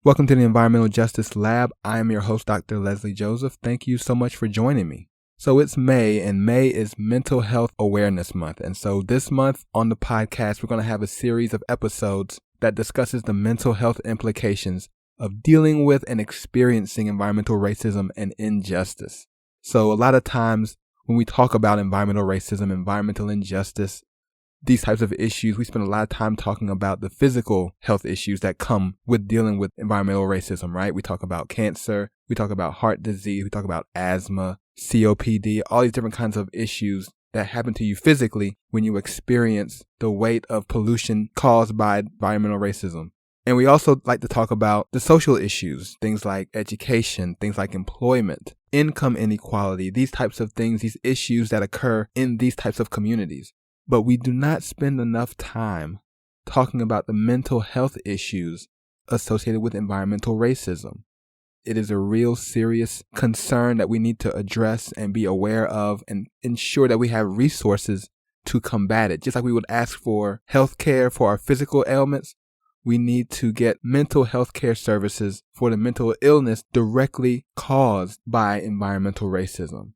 Welcome to the Environmental Justice Lab. I am your host, Dr. Leslie Joseph. Thank you so much for joining me. So it's May, and May is Mental Health Awareness Month. And so this month on the podcast, we're going to have a series of episodes that discusses the mental health implications of dealing with and experiencing environmental racism and injustice. So a lot of times when we talk about environmental racism, environmental injustice, these types of issues, we spend a lot of time talking about the physical health issues that come with dealing with environmental racism, right? We talk about cancer, we talk about heart disease, we talk about asthma, COPD, all these different kinds of issues that happen to you physically when you experience the weight of pollution caused by environmental racism. And we also like to talk about the social issues, things like education, things like employment, income inequality, these types of things, these issues that occur in these types of communities. But we do not spend enough time talking about the mental health issues associated with environmental racism. It is a real serious concern that we need to address and be aware of and ensure that we have resources to combat it. Just like we would ask for health care for our physical ailments, we need to get mental health care services for the mental illness directly caused by environmental racism.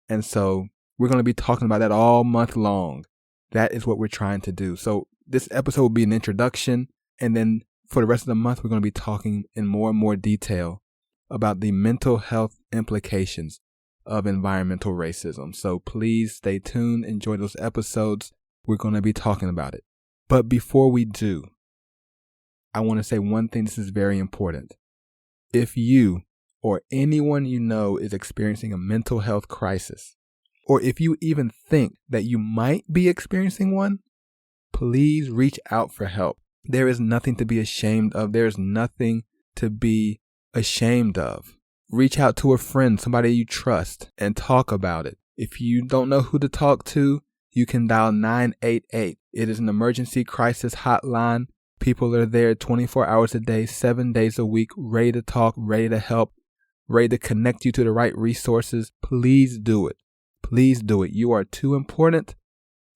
And so we're going to be talking about that all month long. That is what we're trying to do. So this episode will be an introduction, and then for the rest of the month, we're going to be talking in more and more detail about the mental health implications of environmental racism. So please stay tuned, enjoy those episodes. We're going to be talking about it. But before we do, I want to say one thing. This is very important. If you or anyone you know is experiencing a mental health crisis, or if you even think that you might be experiencing one, please reach out for help. There is nothing to be ashamed of. There is nothing to be ashamed of. Reach out to a friend, somebody you trust, and talk about it. If you don't know who to talk to, you can dial 988. It is an emergency crisis hotline. People are there 24 hours a day, 7 days a week, ready to talk, ready to help, ready to connect you to the right resources. Please do it. Please do it. You are too important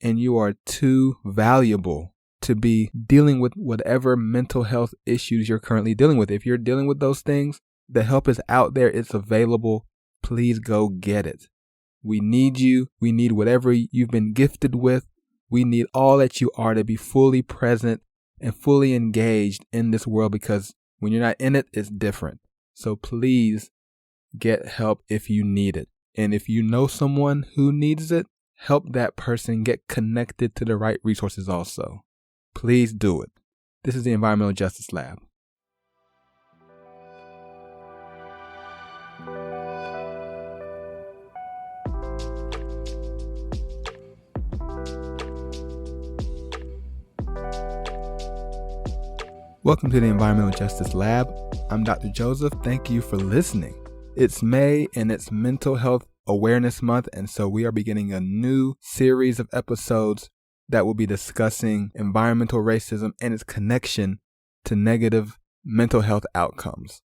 and you are too valuable to be dealing with whatever mental health issues you're currently dealing with. If you're dealing with those things, the help is out there. It's available. Please go get it. We need you. We need whatever you've been gifted with. We need all that you are to be fully present and fully engaged in this world, because when you're not in it, it's different. So please get help if you need it. And if you know someone who needs it, help that person get connected to the right resources also. Please do it. This is the Environmental Justice Lab. Welcome to the Environmental Justice Lab. I'm Dr. Joseph. Thank you for listening. It's May and it's Mental Health Awareness Month, and so we are beginning a new series of episodes that will be discussing environmental racism and its connection to negative mental health outcomes.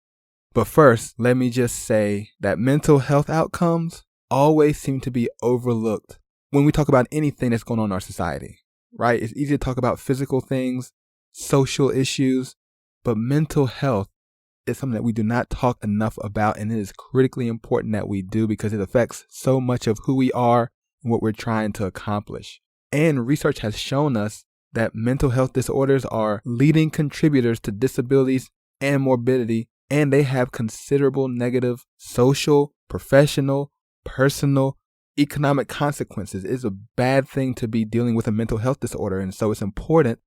But first, let me just say that mental health outcomes always seem to be overlooked when we talk about anything that's going on in our society, right? It's easy to talk about physical things, social issues, but mental health is something that we do not talk enough about, and it is critically important that we do because it affects so much of who we are and what we're trying to accomplish. And research has shown us that mental health disorders are leading contributors to disabilities and morbidity, and they have considerable negative social, professional, personal, economic consequences. It's a bad thing to be dealing with a mental health disorder, and so it's important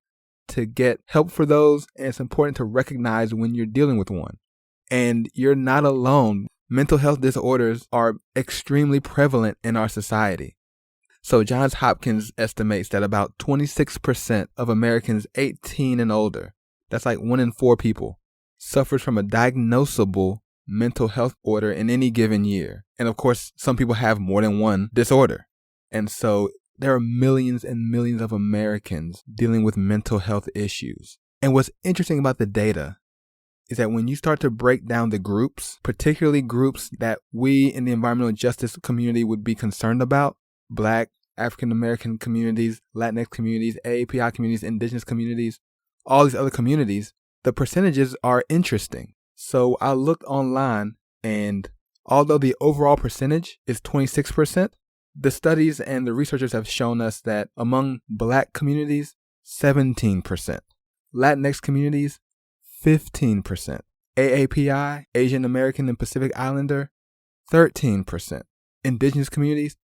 to get help for those, and it's important to recognize when you're dealing with one. And you're not alone. Mental health disorders are extremely prevalent in our society. So Johns Hopkins estimates that about 26% of Americans 18 and older, that's like 1 in 4 people, suffers from a diagnosable mental health disorder in any given year. And of course, some people have more than one disorder. And so there are millions and millions of Americans dealing with mental health issues. And what's interesting about the data is that when you start to break down the groups, particularly groups that we in the environmental justice community would be concerned about, Black, African American communities, Latinx communities, AAPI communities, Indigenous communities, all these other communities, the percentages are interesting. So I looked online, and although the overall percentage is 26%, the studies and the researchers have shown us that among Black communities, 17%, Latinx communities, 15%, AAPI, Asian American and Pacific Islander, 13%, Indigenous communities,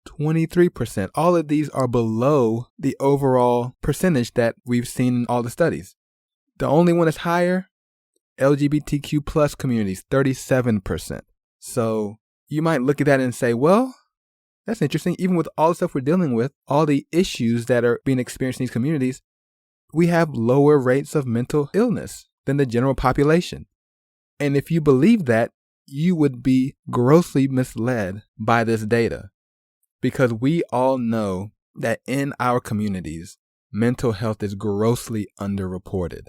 23%. All of these are below the overall percentage that we've seen in all the studies. The only one that's higher, LGBTQ plus communities, 37%. So you might look at that and say, well, that's interesting. Even with all the stuff we're dealing with, all the issues that are being experienced in these communities, we have lower rates of mental illness than the general population. And if you believe that, you would be grossly misled by this data, because we all know that in our communities, mental health is grossly underreported.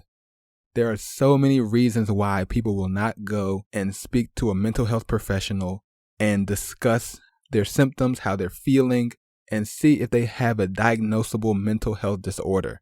There are so many reasons why people will not go and speak to a mental health professional and discuss their symptoms, how they're feeling, and see if they have a diagnosable mental health disorder.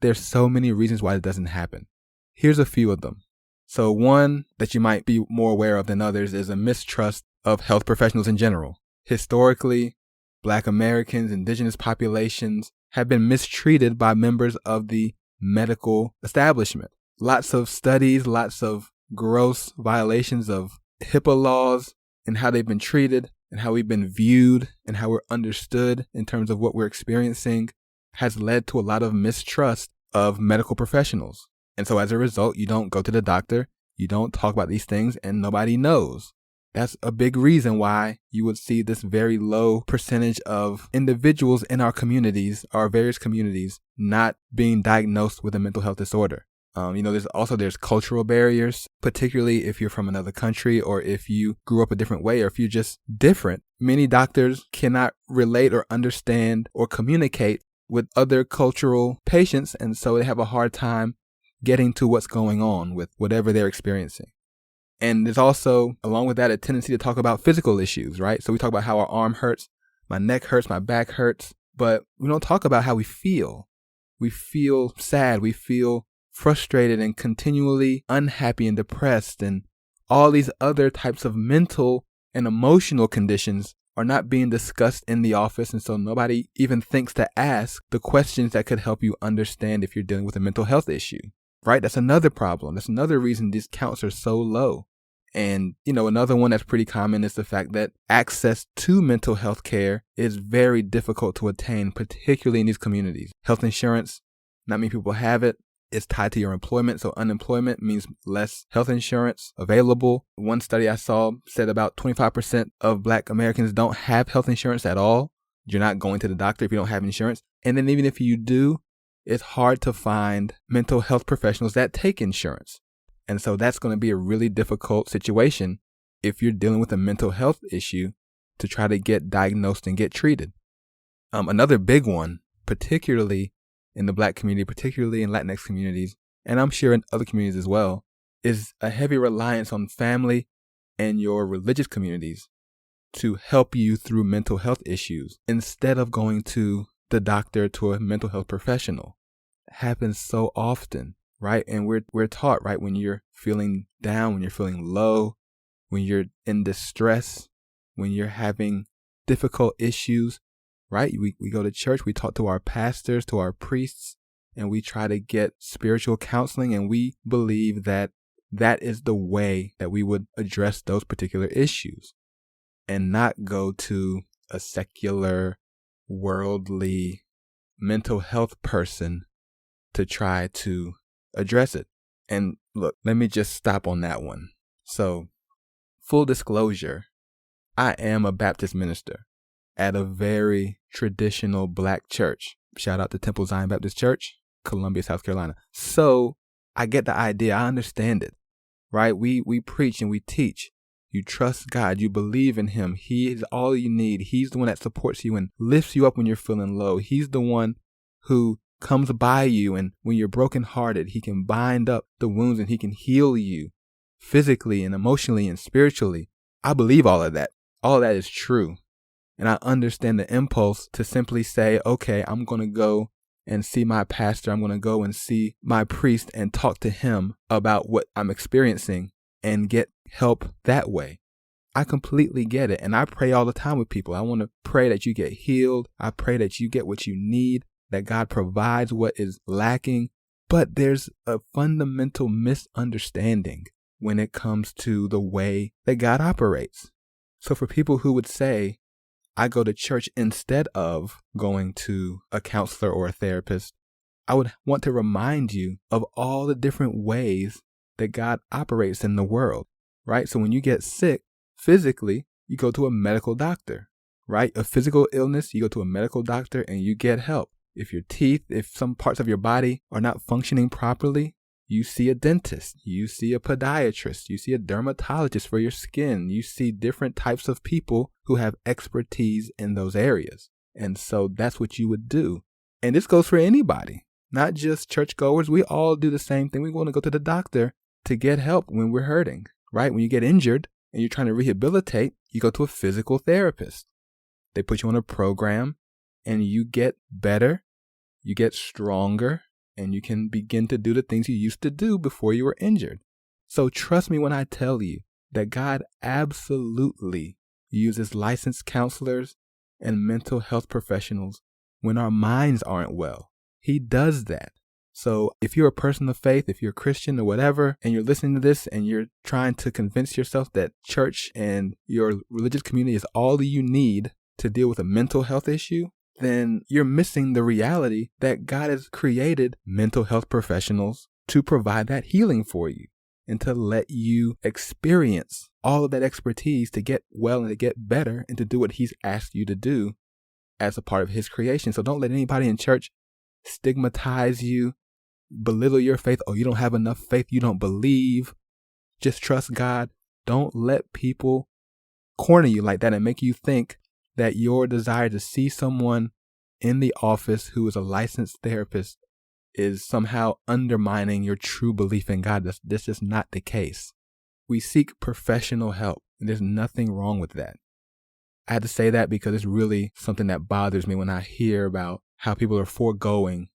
There's so many reasons why it doesn't happen. Here's a few of them. So one that you might be more aware of than others is a mistrust of health professionals in general. Historically, Black Americans, indigenous populations have been mistreated by members of the medical establishment. Lots of studies, lots of gross violations of HIPAA laws and how they've been treated and how we've been viewed and how we're understood in terms of what we're experiencing has led to a lot of mistrust of medical professionals. And so as a result, you don't go to the doctor, you don't talk about these things, and nobody knows. That's a big reason why you would see this very low percentage of individuals in our communities, our various communities, not being diagnosed with a mental health disorder. There's cultural barriers, particularly if you're from another country or if you grew up a different way or if you're just different. Many doctors cannot relate or understand or communicate with other cultural patients, and so they have a hard time getting to what's going on with whatever they're experiencing. And there's also, along with that, a tendency to talk about physical issues, right? So we talk about how our arm hurts, my neck hurts, my back hurts, but we don't talk about how we feel. We feel sad, we feel frustrated and continually unhappy and depressed, and all these other types of mental and emotional conditions are not being discussed in the office, and so nobody even thinks to ask the questions that could help you understand if you're dealing with a mental health issue, right? That's another problem. That's another reason these counts are so low. And, another one that's pretty common is the fact that access to mental health care is very difficult to attain, particularly in these communities. Health insurance, not many people have it. It's tied to your employment, so unemployment means less health insurance available. One study I saw said about 25% of Black Americans don't have health insurance at all. You're not going to the doctor if you don't have insurance. And then even if you do, it's hard to find mental health professionals that take insurance. And so that's going to be a really difficult situation if you're dealing with a mental health issue to try to get diagnosed and get treated. Another big one, particularly in the Black community, particularly in Latinx communities, and I'm sure in other communities as well, is a heavy reliance on family and your religious communities to help you through mental health issues instead of going to the doctor, to a mental health professional. It happens so often, right? And we're taught, right, when you're feeling down, when you're feeling low, when you're in distress, when you're having difficult issues, right? We go to church, we talk to our pastors, to our priests, and we try to get spiritual counseling, and we believe that that is the way that we would address those particular issues and not go to a secular, worldly mental health person to try to address it. And look, let me just stop on that one. So, full disclosure, I am a Baptist minister at a very traditional Black church. Shout out to Temple Zion Baptist Church, Columbia, South Carolina. So I get the idea. I understand it, right? We preach and we teach. You trust God. You believe in Him. He is all you need. He's the one that supports you and lifts you up when you're feeling low. He's the one who comes by you, and when you're brokenhearted, He can bind up the wounds and He can heal you physically and emotionally and spiritually. I believe all of that. All of that is true. And I understand the impulse to simply say, okay, I'm going to go and see my pastor. I'm going to go and see my priest and talk to him about what I'm experiencing. and get help that way. I completely get it. And I pray all the time with people. I want to pray that you get healed. I pray that you get what you need, that God provides what is lacking. But there's a fundamental misunderstanding when it comes to the way that God operates. So for people who would say, I go to church instead of going to a counselor or a therapist, I would want to remind you of all the different ways that God operates in the world, right? So when you get sick physically, you go to a medical doctor, right? A physical illness, you go to a medical doctor and you get help. If some parts of your body are not functioning properly, you see a dentist, you see a podiatrist, you see a dermatologist for your skin, you see different types of people who have expertise in those areas. And so that's what you would do. And this goes for anybody, not just churchgoers. We all do the same thing. We want to go to the doctor to get help when we're hurting, right? When you get injured and you're trying to rehabilitate, you go to a physical therapist. They put you on a program and you get better, you get stronger, and you can begin to do the things you used to do before you were injured. So trust me when I tell you that God absolutely uses licensed counselors and mental health professionals when our minds aren't well. He does that. So if you're a person of faith, if you're a Christian or whatever, and you're listening to this and you're trying to convince yourself that church and your religious community is all that you need to deal with a mental health issue, then you're missing the reality that God has created mental health professionals to provide that healing for you and to let you experience all of that expertise to get well and to get better and to do what He's asked you to do as a part of His creation. So don't let anybody in church stigmatize you, belittle your faith. Oh, you don't have enough faith. You don't believe. Just trust God. Don't let people corner you like that and make you think that your desire to see someone in the office who is a licensed therapist is somehow undermining your true belief in God. This is not the case. We seek professional help, and there's nothing wrong with that. I had to say that because it's really something that bothers me when I hear about how people are foregoing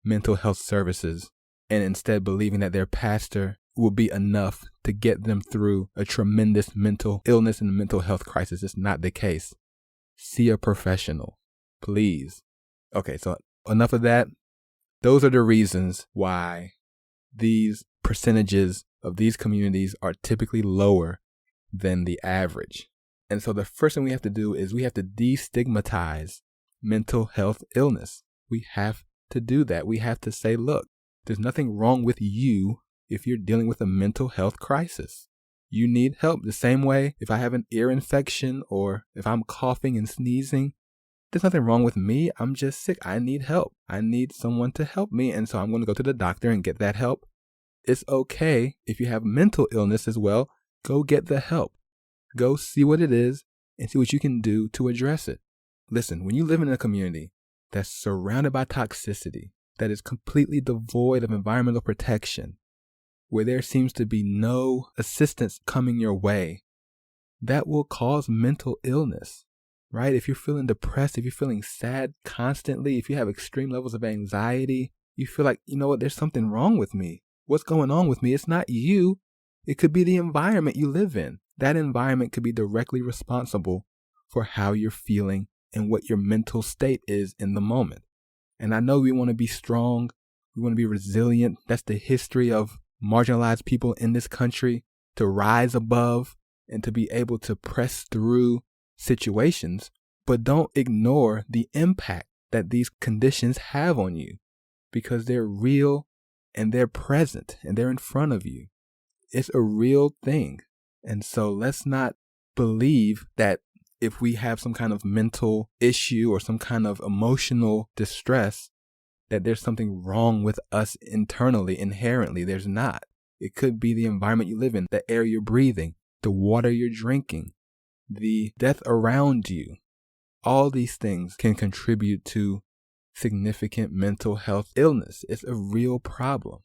mental health services and instead believing that their pastor will be enough to get them through a tremendous mental illness and mental health crisis. It's not the case. See a professional, please. Okay, so enough of that. Those are the reasons why these percentages of these communities are typically lower than the average. And so the first thing we have to do is we have to destigmatize mental health illness. We have to do that. We have to say, look, there's nothing wrong with you if you're dealing with a mental health crisis. You need help the same way if I have an ear infection or if I'm coughing and sneezing. There's nothing wrong with me. I'm just sick. I need help. I need someone to help me. And so I'm going to go to the doctor and get that help. It's okay if you have mental illness as well. Go get the help. Go see what it is and see what you can do to address it. Listen, when you live in a community that's surrounded by toxicity, that is completely devoid of environmental protection, where there seems to be no assistance coming your way, that will cause mental illness, right? If you're feeling depressed, if you're feeling sad constantly, if you have extreme levels of anxiety, you feel like, you know what, there's something wrong with me. What's going on with me? It's not you. It could be the environment you live in. That environment could be directly responsible for how you're feeling and what your mental state is in the moment. And I know we want to be strong. We want to be resilient. That's the history of marginalized people in this country, to rise above and to be able to press through situations. But don't ignore the impact that these conditions have on you, because they're real and they're present and they're in front of you. It's a real thing. And so let's not believe that if we have some kind of mental issue or some kind of emotional distress, that there's something wrong with us internally, inherently. There's not. It could be the environment you live in, the air you're breathing, the water you're drinking, the death around you. All these things can contribute to significant mental health illness. It's a real problem.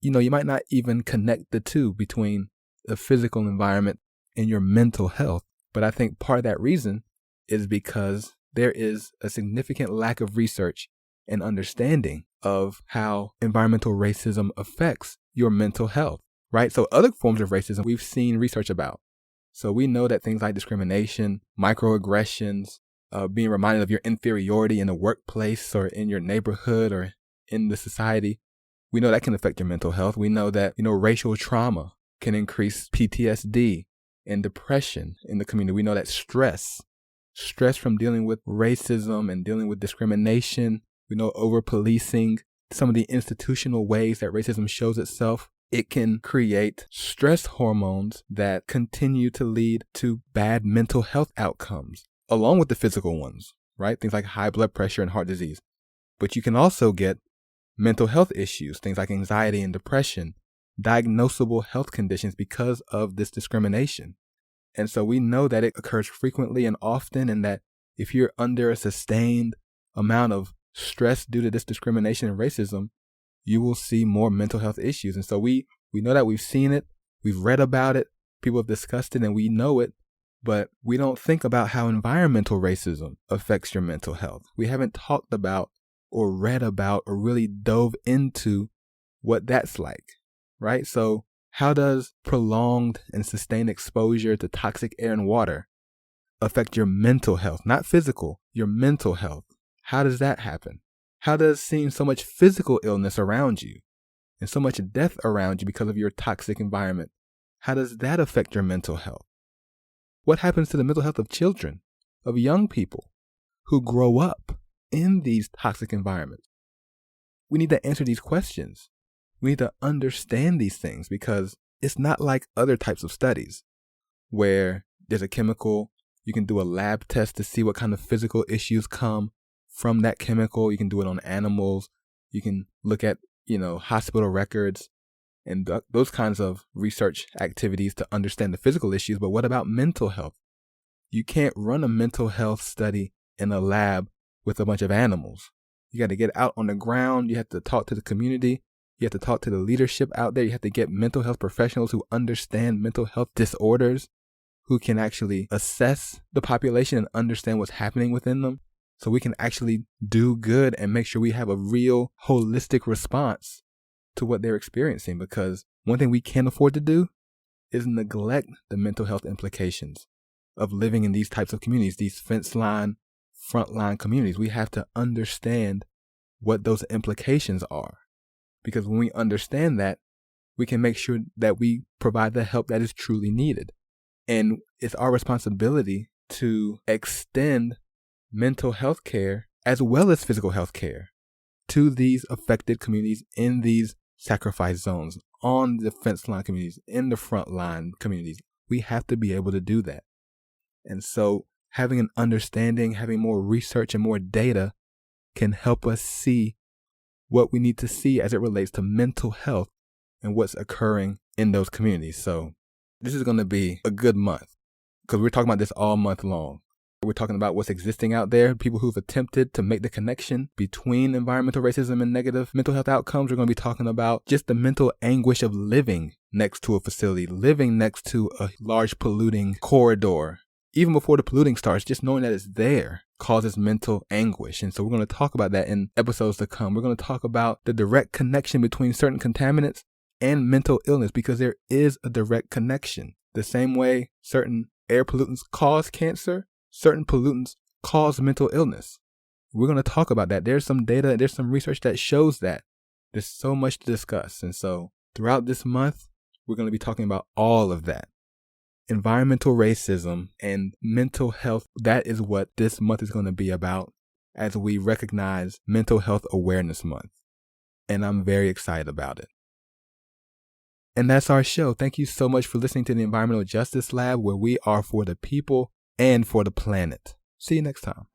You know, you might not even connect the two between the physical environment and your mental health. But I think part of that reason is because there is a significant lack of research and understanding of how environmental racism affects your mental health. right? So other forms of racism we've seen research about. So we know that things like discrimination, microaggressions, being reminded of your inferiority in the workplace or in your neighborhood or in the society, we know that can affect your mental health. We know that, racial trauma can increase PTSD and depression in the community. We know that stress from dealing with racism and dealing with discrimination, we know over-policing, some of the institutional ways that racism shows itself, it can create stress hormones that continue to lead to bad mental health outcomes, along with the physical ones, right? Things like high blood pressure and heart disease. But you can also get mental health issues, things like anxiety and depression, diagnosable health conditions because of this discrimination. And so we know that it occurs frequently and often, and that if you're under a sustained amount of stress due to this discrimination and racism, you will see more mental health issues. And so we know that we've seen it, we've read about it, people have discussed it, and we know it, but we don't think about how environmental racism affects your mental health. We haven't talked about or read about or really dove into what that's like, right? So how does prolonged and sustained exposure to toxic air and water affect your mental health? Not physical, your mental health. How does that happen? How does seeing so much physical illness around you and so much death around you because of your toxic environment, how does that affect your mental health? What happens to the mental health of children, of young people who grow up in these toxic environments? We need to answer these questions. We need to understand these things, because it's not like other types of studies where there's a chemical, you can do a lab test to see what kind of physical issues come from that chemical. You can do it on animals. You can look at, hospital records and those kinds of research activities to understand the physical issues. But what about mental health? You can't run a mental health study in a lab with a bunch of animals. You got to get out on the ground. You have to talk to the community. You have to talk to the leadership out there. You have to get mental health professionals who understand mental health disorders, who can actually assess the population and understand what's happening within them, so we can actually do good and make sure we have a real holistic response to what they're experiencing. Because one thing we can't afford to do is neglect the mental health implications of living in these types of communities, these fenceline, frontline communities. We have to understand what those implications are. Because when we understand that, we can make sure that we provide the help that is truly needed. And it's our responsibility to extend mental health care as well as physical health care to these affected communities in these sacrifice zones, on the fence line communities, in the front line communities. We have to be able to do that. And so having an understanding, having more research and more data can help us see what we need to see as it relates to mental health and what's occurring in those communities. So this is going to be a good month, because we're talking about this all month long. We're talking about what's existing out there, people who've attempted to make the connection between environmental racism and negative mental health outcomes. We're going to be talking about just the mental anguish of living next to a facility, living next to a large polluting corridor. Even before the polluting starts, just knowing that it's there causes mental anguish. And so we're going to talk about that in episodes to come. We're going to talk about the direct connection between certain contaminants and mental illness, because there is a direct connection. The same way certain air pollutants cause cancer, certain pollutants cause mental illness. We're going to talk about that. There's some data, there's some research that shows that. There's so much to discuss. And so throughout this month, we're going to be talking about all of that. Environmental racism and mental health, that is what this month is going to be about as we recognize Mental Health Awareness Month. And I'm very excited about it. And that's our show. Thank you so much for listening to the Environmental Justice Lab, where we are for the people and for the planet. See you next time.